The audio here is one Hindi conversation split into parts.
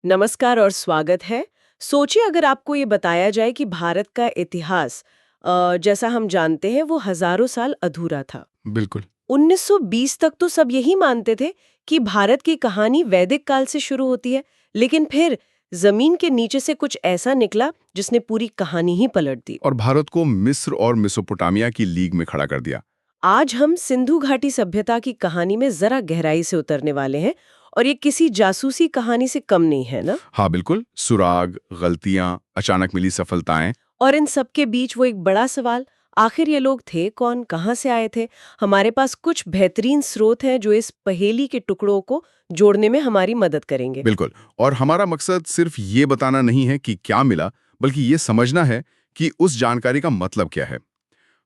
नमस्कार और स्वागत है। सोचिए अगर आपको ये बताया जाए कि भारत का इतिहास जैसा हम जानते हैं वो हजारों साल अधूरा था। बिल्कुल। 1920 तक तो सब यही मानते थे कि भारत की कहानी वैदिक काल से शुरू होती है, लेकिन फिर जमीन के नीचे से कुछ ऐसा निकला जिसने पूरी कहानी ही पलट दी। और भारत को मिस्र और मेसोपोटामिया की लीग में खड़ा कर दिया। आज हम सिंधु घाटी सभ्यता की कहानी में जरा गहराई से उतरने वाले हैं, और ये किसी जासूसी कहानी से कम नहीं है ना। हाँ बिल्कुल, सुराग, गलतियां, अचानक मिली सफलताएं। और इन सब के बीच वो एक बड़ा सवाल, आखिर ये लोग थे कौन, कहाँ से आए थे। हमारे पास कुछ बेहतरीन स्रोत हैं जो इस पहेली के टुकड़ों को जोड़ने में हमारी मदद करेंगे। बिल्कुल। और हमारा मकसद सिर्फ ये बताना नहीं है कि क्या मिला, बल्कि ये समझना है कि उस जानकारी का मतलब क्या है।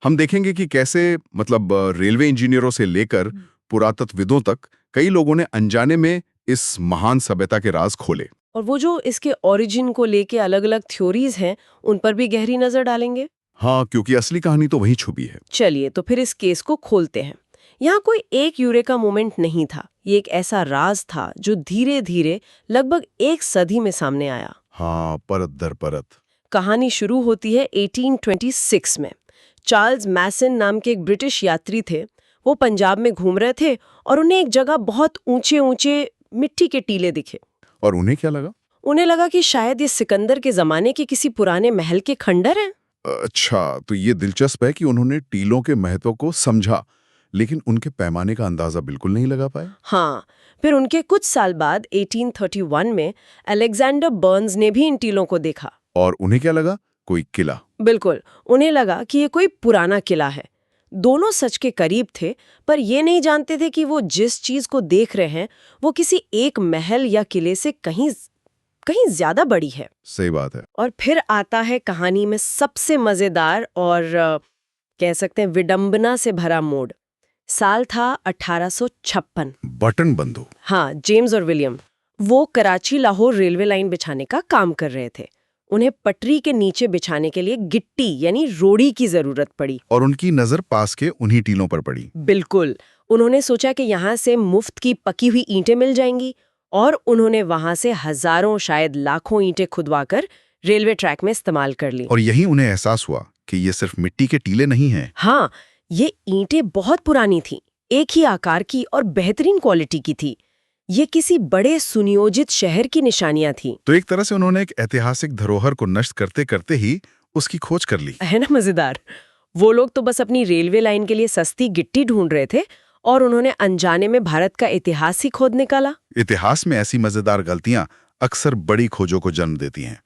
हम देखेंगे कि कैसे रेलवे इंजीनियरों से लेकर पुरातत्वविदों तक कई लोगों ने अनजाने में इस महान सभ्यता के राज खोले। और वो जो इसके ओरिजिन को लेके अलग-अलग थ्योरीज हैं, उन पर भी गहरी नजर डालेंगे। हाँ, क्योंकि असली कहानी तो वहीं छुपी है। चलिए तो फिर इस केस को खोलते हैं। यहाँ कोई एक यूरेका मोमेंट नहीं था, ये एक ऐसा राज था जो धीरे धीरे लगभग एक सदी में सामने आया। हाँ, परत दर परत। कहानी शुरू होती है 1826 में। चार्ल्स मैसन नाम के एक ब्रिटिश यात्री थे। वो पंजाब में घूम रहे थे और उन्हें एक जगह बहुत ऊंचे ऊंचे मिट्टी के टीले दिखे। और उन्हें क्या लगा? उन्हें लगा कि शायद ये सिकंदर के जमाने के किसी पुराने महल के खंडर हैं। अच्छा, तो ये दिलचस्प है कि उन्होंने टीलों के महत्व को समझा, लेकिन उनके पैमाने का अंदाजा बिल्कुल नहीं लगा पाए। हाँ, फिर उनके कुछ साल बाद 1831 में अलेक्जेंडर बर्न्स ने भी इन टीलों को देखा। और उन्हें क्या लगा? कोई किला। बिल्कुल, उन्हें लगा कि ये कोई पुराना किला है। दोनों सच के करीब थे, पर ये नहीं जानते थे कि वो जिस चीज को देख रहे हैं वो किसी एक महल या किले से कहीं कहीं ज्यादा बड़ी है। सही बात है। और फिर आता है कहानी में सबसे मजेदार और कह सकते हैं विडंबना से भरा मोड़। साल था 1856। बटन बंधु। हाँ, जेम्स और विलियम वो कराची लाहौर रेलवे लाइन बिछाने का काम कर रहे थे। उन्हें पटरी के नीचे बिछाने के लिए गिट्टी यानी रोड़ी की जरूरत पड़ी। और उनकी नजर पास के उन्हीं टीलों पर पड़ी। बिल्कुल, उन्होंने सोचा कि यहाँ से मुफ्त की पकी हुई ईंटें मिल जाएंगी, और उन्होंने वहां से हजारों शायद लाखों ईंटें खुदवाकर रेलवे ट्रैक में इस्तेमाल कर ली। और यही उन्हें एहसास हुआ कि ये सिर्फ मिट्टी के टीले नहीं हैं। हाँ, ये ईंटें बहुत पुरानी थीं, एक ही आकार की और बेहतरीन क्वालिटी की थी। ये किसी बड़े सुनियोजित शहर की निशानियां थीं। तो एक तरह से उन्होंने एक ऐतिहासिक धरोहर को नष्ट करते करते ही उसकी खोज कर ली। है ना मजेदार। वो लोग तो बस अपनी रेलवे लाइन के लिए सस्ती गिट्टी ढूंढ रहे थे, और उन्होंने अनजाने में भारत का इतिहास ही खोद निकाला। इतिहास में ऐसी मजेदार गलतियां अक्सर बड़ी खोजों को जन्म देती हैं।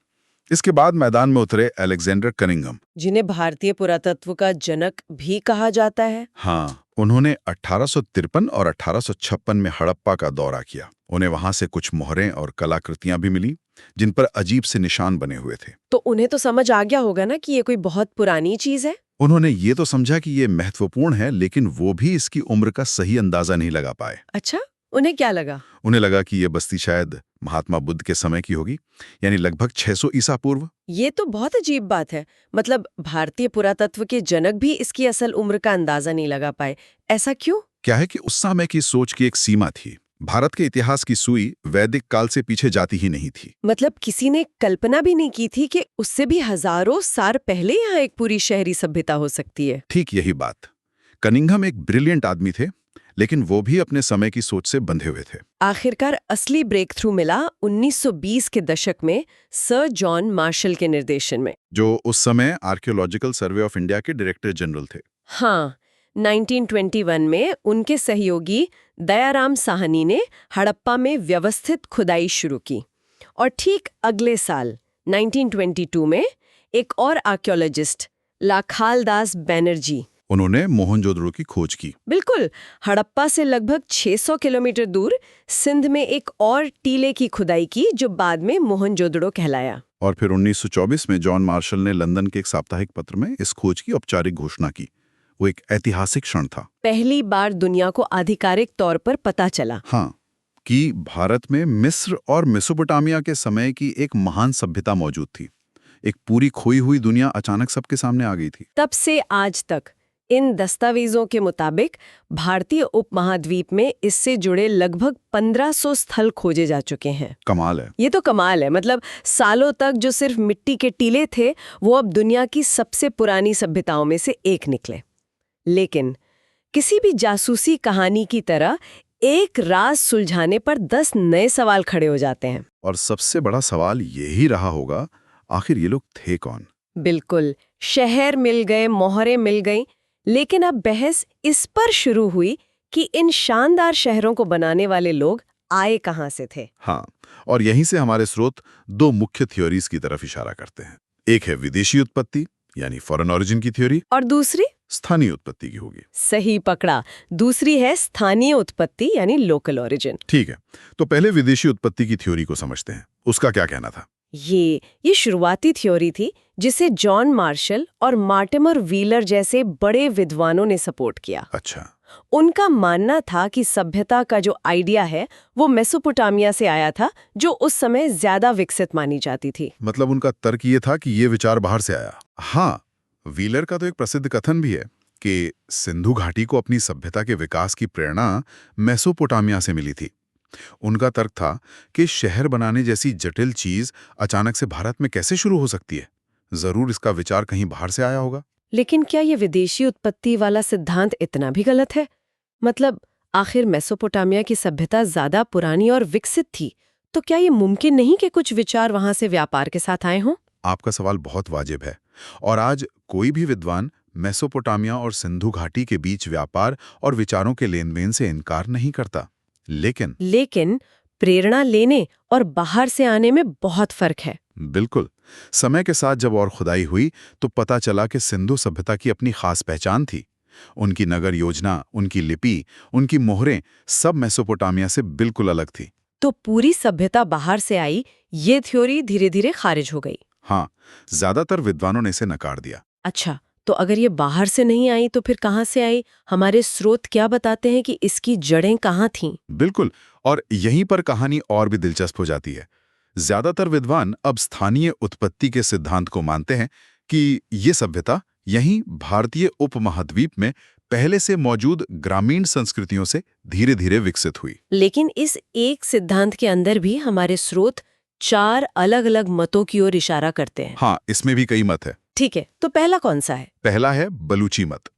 इसके बाद मैदान में उतरे अलेक्जेंडर कनिंघम, जिन्हें भारतीय पुरातत्व का जनक भी कहा जाता है। हाँ, उन्होंने 1853 और 1856 में हड़प्पा का दौरा किया। उन्हें वहां से कुछ मोहरें और कलाकृतियां भी मिली, जिन पर अजीब से निशान बने हुए थे। तो उन्हें तो समझ आ गया होगा ना कि ये कोई बहुत पुरानी चीज है। उन्होंने ये तो समझा कि ये महत्वपूर्ण है, लेकिन वो भी इसकी उम्र का सही अंदाजा नहीं लगा पाए। अच्छा, उन्हें क्या लगा? उन्हें लगा कि ये बस्ती शायद महात्मा बुद्ध के समय की होगी, यानी लगभग 600 ईसा पूर्व। ये तो बहुत अजीब बात है। मतलब भारतीय पुरातत्व के जनक भी इसकी असल उम्र का अंदाजा नहीं लगा पाए। ऐसा क्यों? क्या है कि उस समय की सोच की एक सीमा थी। भारत के इतिहास की सुई वैदिक काल से पीछे जाती ही नहीं थी। मतलब किसी ने कल्पना भी नहीं की थी कि उससे भी हजारों साल पहले यहाँ एक पूरी शहरी सभ्यता हो सकती है। ठीक यही बात। कनिंघम एक ब्रिलियंट आदमी थे, लेकिन वो भी अपने समय की सोच से बंधे हुए थे। आखिरकार असली ब्रेक थ्रू मिला 1920 के दशक में सर जॉन मार्शल के निर्देशन में, जो उस समय आर्कियोलॉजिकल सर्वे ऑफ इंडिया के डायरेक्टर जनरल थे। हाँ, 1921 में उनके सहयोगी दयाराम साहनी ने हड़प्पा में व्यवस्थित खुदाई शुरू की। और ठीक अगले साल 1922 में एक और आर्कियोलॉजिस्ट लाखालदास बैनर्जी, उन्होंने मोहनजोदड़ो की खोज की। बिल्कुल, हड़प्पा से लगभग 600 किलोमीटर दूर सिंध में एक और टीले की खुदाई की जो बाद में मोहनजोदड़ो कहलाया। और फिर 1924 में जॉन मार्शल ने लंदन के एक साप्ताहिक पत्र में इस खोज की औपचारिक घोषणा की। वो एक ऐतिहासिक क्षण था। पहली बार दुनिया को आधिकारिक तौर पर पता चला, हाँ, कि भारत में मिस्र और मेसोपोटामिया के समय की एक महान सभ्यता मौजूद थी। एक पूरी खोई हुई दुनिया अचानक सबके सामने आ गई थी। तब से आज तक इन दस्तावेजों के मुताबिक भारतीय उपमहाद्वीप में इससे जुड़े लगभग 1500 स्थल खोजे जा चुके हैं। कमाल है। ये तो कमाल है। मतलब सालों तक जो सिर्फ मिट्टी के टीले थे वो अब दुनिया की सबसे पुरानी सभ्यताओं में से एक निकले। लेकिन किसी भी जासूसी कहानी की तरह एक राज सुलझाने पर 10 नए सवाल खड़े हो जाते हैं। और सबसे बड़ा सवाल यही रहा होगा, आखिर ये लोग थे कौन? बिल्कुल, शहर मिल गए, मोहरें मिल गई, लेकिन अब बहस इस पर शुरू हुई कि इन शानदार शहरों को बनाने वाले लोग आए कहां से थे। हाँ, और यहीं से हमारे स्रोत दो मुख्य थ्योरीज की तरफ इशारा करते हैं। एक है विदेशी उत्पत्ति यानी फॉरेन ओरिजिन की थ्योरी, और दूसरी स्थानीय उत्पत्ति की होगी। सही पकड़ा, दूसरी है स्थानीय उत्पत्ति यानी लोकल ओरिजिन। ठीक है, तो पहले विदेशी उत्पत्ति की थ्योरी को समझते हैं। उसका क्या कहना था? ये शुरुआती थ्योरी थी जिसे जॉन मार्शल और मार्टिमर व्हीलर जैसे बड़े विद्वानों ने सपोर्ट किया। अच्छा। उनका मानना था कि सभ्यता का जो आइडिया है वो मेसोपोटामिया से आया था, जो उस समय ज्यादा विकसित मानी जाती थी। मतलब उनका तर्क ये था कि ये विचार बाहर से आया। हाँ, व्हीलर का तो एक प्रसिद्ध कथन भी है कि सिंधु घाटी को अपनी सभ्यता के विकास की प्रेरणा मेसोपोटामिया से मिली थी। उनका तर्क था कि शहर बनाने जैसी जटिल चीज अचानक से भारत में कैसे शुरू हो सकती है। जरूर इसका विचार कहीं बाहर से आया होगा। लेकिन क्या ये विदेशी उत्पत्ति वाला सिद्धांत इतना भी गलत है? मतलब आखिर मेसोपोटामिया की सभ्यता ज्यादा पुरानी और विकसित थी, तो क्या ये मुमकिन नहीं कि कुछ विचार वहां से व्यापार के साथ आए हों? आपका सवाल बहुत वाजिब है, और आज कोई भी विद्वान मेसोपोटामिया और सिंधु घाटी के बीच व्यापार और विचारों के लेनदेन से इनकार नहीं करता। लेकिन प्रेरणा लेने और बाहर से आने में बहुत फर्क है। बिल्कुल, समय के साथ जब और खुदाई हुई तो पता चला कि सिंधु सभ्यता की अपनी खास पहचान थी। उनकी नगर योजना, उनकी लिपि, उनकी मोहरें सब मेसोपोटामिया से बिल्कुल अलग थी। तो पूरी सभ्यता बाहर से आई, ये थ्योरी धीरे धीरे खारिज हो गई। हाँ, ज्यादातर विद्वानों ने इसे नकार दिया। अच्छा, तो अगर ये बाहर से नहीं आई तो फिर कहाँ से आई? हमारे स्रोत क्या बताते हैं कि इसकी जड़ें कहाँ थीं? बिल्कुल, और यहीं पर कहानी और भी दिलचस्प हो जाती है। ज्यादातर विद्वान अब स्थानीय उत्पत्ति के सिद्धांत को मानते हैं कि ये सभ्यता यहीं भारतीय उपमहाद्वीप में पहले से मौजूद ग्रामीण संस्कृतियों से धीरे धीरे विकसित हुई। लेकिन इस एक सिद्धांत के अंदर भी हमारे स्रोत 4 अलग-अलग मतों की ओर इशारा करते हैं। हाँ, इसमें भी कई मत है। ठीक है, तो पहला कौन सा है? पहला है बलूची मत।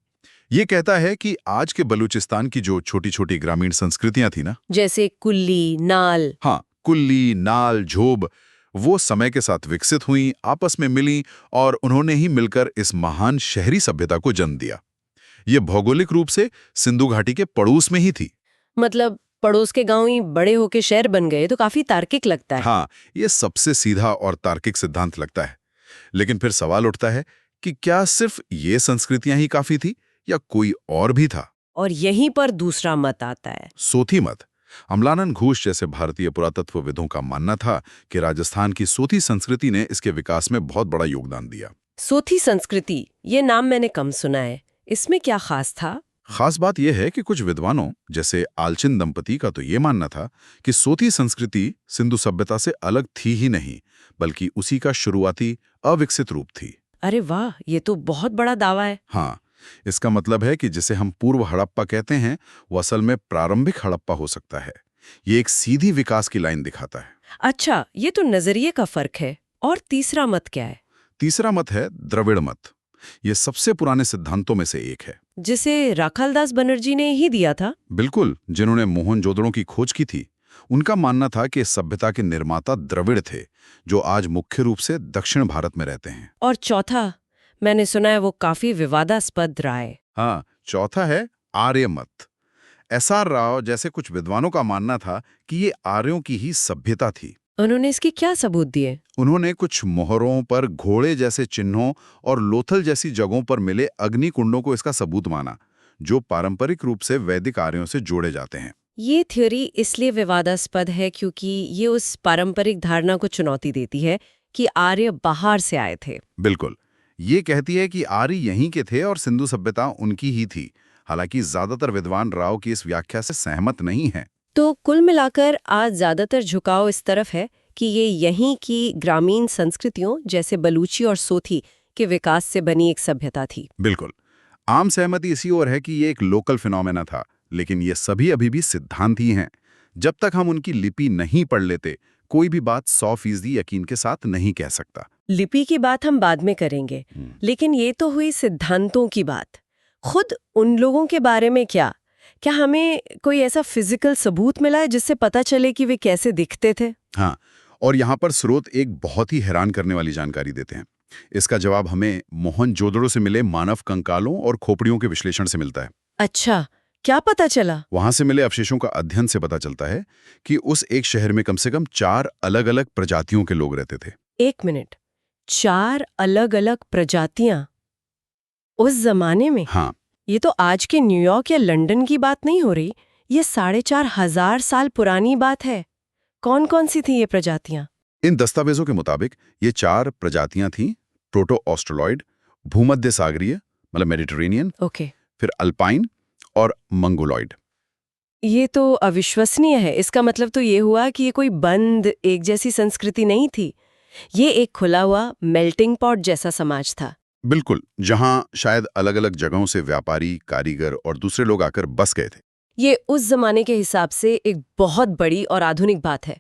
ये कहता है कि आज के बलूचिस्तान की जो छोटी छोटी ग्रामीण संस्कृतियां थी ना, जैसे कुल्ली, नाल। हाँ, कुल्ली, नाल, झोब, वो समय के साथ विकसित हुई, आपस में मिली और उन्होंने ही मिलकर इस महान शहरी सभ्यता को जन्म दिया। ये भौगोलिक रूप से सिंधु घाटी के पड़ोस में ही थी। मतलब पड़ोस के गांव ही बड़े होके शहर बन गए, तो काफी तार्किक लगता है। हाँ, ये सबसे सीधा और तार्किक सिद्धांत लगता है। लेकिन फिर सवाल उठता है कि क्या सिर्फ ये संस्कृतियां ही काफी थी या कोई और भी था? और यहीं पर दूसरा मत आता है, सोथी मत। अमलानंद घोष जैसे भारतीय पुरातत्वविदों का मानना था कि राजस्थान की सोथी संस्कृति ने इसके विकास में बहुत बड़ा योगदान दिया। सोथी संस्कृति, ये नाम मैंने कम सुना है। इसमें क्या खास था? खास बात यह है कि कुछ विद्वानों जैसे आलचिन दंपति का तो ये मानना था कि सोथी संस्कृति सिंधु सभ्यता से अलग थी ही नहीं, बल्कि उसी का शुरुआती अविकसित रूप थी। अरे वाह, ये तो बहुत बड़ा दावा है। हाँ, इसका मतलब है कि जिसे हम पूर्व हड़प्पा कहते हैं वो असल में प्रारंभिक हड़प्पा हो सकता है। ये एक सीधी विकास की लाइन दिखाता है। अच्छा, ये तो नजरिए का फर्क है। और तीसरा मत क्या है? तीसरा मत है द्रविड़ मत। ये सबसे पुराने सिद्धांतों में से एक है, जिसे राखालदास बनर्जी ने ही दिया था। बिल्कुल, जिन्होंने मोहनजोदड़ो की खोज की थी। उनका मानना था कि सभ्यता के निर्माता द्रविड़ थे, जो आज मुख्य रूप से दक्षिण भारत में रहते हैं। और चौथा, मैंने सुना है वो काफी विवादास्पद रहा है। हाँ, चौथा है आर्य मत। एसआर राव जैसे कुछ विद्वानों का मानना था कि ये आर्यों की ही सभ्यता थी। उन्होंने इसके क्या सबूत दिए? उन्होंने कुछ मोहरों पर घोड़े जैसे चिन्हों और लोथल जैसी जगहों पर मिले अग्निकुंडों को इसका सबूत माना, जो पारंपरिक रूप से वैदिक आर्यों से जोड़े जाते हैं। ये थ्योरी इसलिए विवादास्पद है क्योंकि ये उस पारंपरिक धारणा को चुनौती देती है कि आर्य बाहर से आए थे। बिल्कुल, ये कहती है कि आर्य यहीं के थे और सिंधु सभ्यता उनकी ही थी। हालांकि ज्यादातर विद्वान राव की इस व्याख्या से सहमत नहीं हैं। तो कुल मिलाकर आज ज्यादातर झुकाव इस तरफ है कि ये यहीं की ग्रामीण संस्कृतियों जैसे बलूची और सोथी के विकास से बनी एक सभ्यता थी। बिल्कुल, आम सहमति इसी ओर है कि ये एक लोकल फिनोमेना था, लेकिन ये सभी अभी भी सिद्धांत ही हैं। जब तक हम उनकी लिपि नहीं पढ़ लेते, कोई भी बात 100% यकीन के साथ नहीं कह सकता। लिपि की बात हम बाद में करेंगे, लेकिन ये तो हुई सिद्धांतों की बात। खुद उन लोगों के बारे में क्या हमें कोई ऐसा फिजिकल सबूत मिला है जिससे पता चले कि वे कैसे दिखते थे? हाँ, और यहाँ पर स्रोत एक बहुत ही हैरान करने वाली जानकारी देते हैं। इसका जवाब हमें मोहनजोदड़ो से मिले मानव कंकालों और खोपड़ियों के विश्लेषण से मिलता है। अच्छा, क्या पता चला? वहां से मिले अवशेषों का अध्ययन से पता चलता है कि उस एक शहर में कम से कम 4 अलग-अलग प्रजातियों के लोग रहते थे। 1 मिनट, 4 अलग-अलग प्रजातियां उस जमाने में? हाँ, ये तो आज के न्यूयॉर्क या लंदन की बात नहीं हो रही, ये 4,500 साल पुरानी बात है। कौन-कौन सी थी ये प्रजातियां? इन दस्तावेजों के मुताबिक ये 4 प्रजातियां थीं: प्रोटो ऑस्ट्रोलॉइड, भूमध्य सागरीय मतलब मेडिटेरेनियन, ओके, फिर अल्पाइन और मंगोलॉइड। ये तो अविश्वसनीय है। इसका मतलब तो ये हुआ कि ये कोई बंद एक जैसी संस्कृति नहीं थी। ये एक खुला हुआ मेल्टिंग पॉट जैसा समाज था। बिल्कुल, जहां शायद अलग-अलग जगहों से व्यापारी, कारीगर और दूसरे लोग आकर बस गए थे। ये उस जमाने के हिसाब से एक बहुत बड़ी और आधुनिक बात है।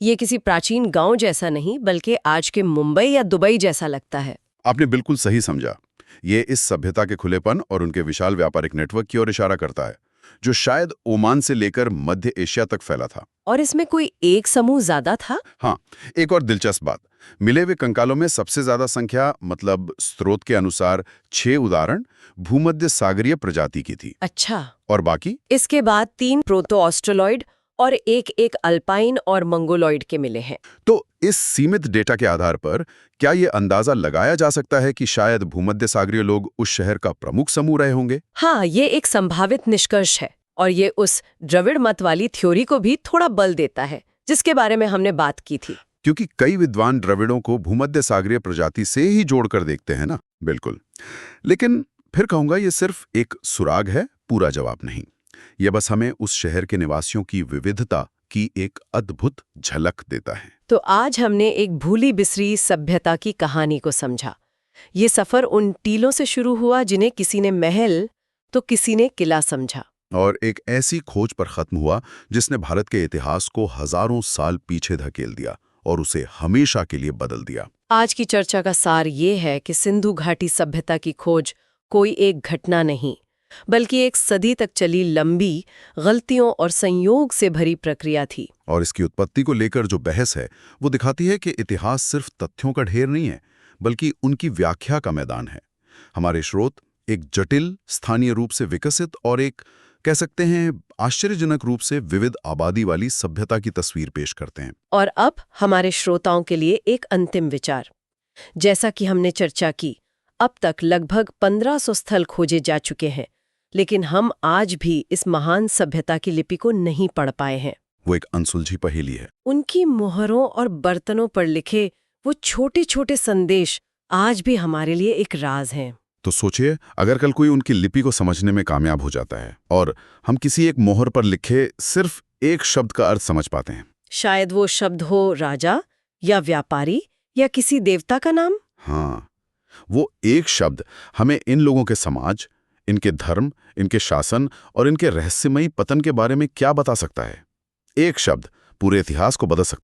ये किसी प्राचीन गांव जैसा नहीं, बल्कि आज के मुंबई या दुबई जैसा लगता है। आपने बिल्कुल सही समझा। ये इस सभ्यता के खुलेपन और उनके विशाल व्यापारिक नेटवर्क की ओर इशारा करता है, जो शायद ओमान से लेकर मध्य एशिया तक फैला था। और इसमें कोई एक समूह ज्यादा था? हाँ, एक और दिलचस्प बात, मिले हुए कंकालों में सबसे ज्यादा संख्या मतलब स्रोत के अनुसार 6 उदाहरण भूमध्य सागरीय प्रजाति की थी। अच्छा। और बाकी? इसके बाद 3 प्रोतो ऑस्ट्रोलॉइड और एक अल्पाइन और मंगोलॉइड के मिले हैं। तो इस सीमित डेटा के आधार पर क्या ये अंदाजा लगाया जा सकता है कि शायद भूमध्य सागरीय लोग उस शहर का प्रमुख समूह रहे होंगे? हाँ, ये एक संभावित निष्कर्ष है और ये उस द्रविड़ मत वाली थ्योरी को भी थोड़ा बल देता है, जिसके बारे में हमने बात की थी। क्योंकि कई विद्वान द्रविड़ों को भूमध्य सागरीय प्रजाति से ही जोड़कर देखते हैं ना। बिल्कुल, लेकिन फिर कहूंगा ये सिर्फ एक सुराग है, पूरा जवाब नहीं। यह बस हमें उस शहर के निवासियों की विविधता की एक अद्भुत झलक देता है। तो आज हमने एक भूली बिसरी सभ्यता की कहानी को समझा। ये सफर उन टीलों से शुरू हुआ जिन्हें किसी ने महल तो किसी ने किला समझा, और एक ऐसी खोज पर खत्म हुआ जिसने भारत के इतिहास को हजारों साल पीछे धकेल दिया और उसे हमेशा के लिए बदल दिया। आज की चर्चा का सार ये है कि सिंधु घाटी सभ्यता की खोज कोई एक घटना नहीं, बल्कि एक सदी तक चली लंबी, गलतियों और संयोग से भरी प्रक्रिया थी। और इसकी उत्पत्ति को लेकर जो बहस है, वो दिखाती है कि इतिहास सिर्फ तथ्यों का ढेर नहीं है, बल्कि उनकी व्याख्या का मैदान है। हमारे स्रोत एक जटिल, स्थानीय रूप से विकसित और एक कह सकते हैं आश्चर्यजनक रूप से विविध आबादी वाली सभ्यता की तस्वीर पेश करते हैं। और अब हमारे श्रोताओं के लिए एक अंतिम विचार। जैसा कि हमने चर्चा की, अब तक लगभग 1500 स्थल खोजे जा चुके हैं, लेकिन हम आज भी इस महान सभ्यता की लिपि को नहीं पढ़ पाए हैं। वो एक अनसुलझी पहेली है। उनकी मोहरों और बर्तनों पर लिखे वो छोटे-छोटे संदेश आज भी हमारे लिए एक राज हैं। तो सोचिए, अगर कल कोई उनकी लिपि को समझने में कामयाब हो जाता है और हम किसी एक मोहर पर लिखे सिर्फ एक शब्द का अर्थ समझ पाते हैं। शायद वो शब्द हो राजा या व्यापारी या किसी देवता का नाम। हाँ, वो एक शब्द हमें इन लोगों के समाज, इनके धर्म, इनके शासन और इनके रहस्यमयी पतन के बारे में क्या बता सकता है। एक शब्द पूरे इतिहास को बदल सकता है।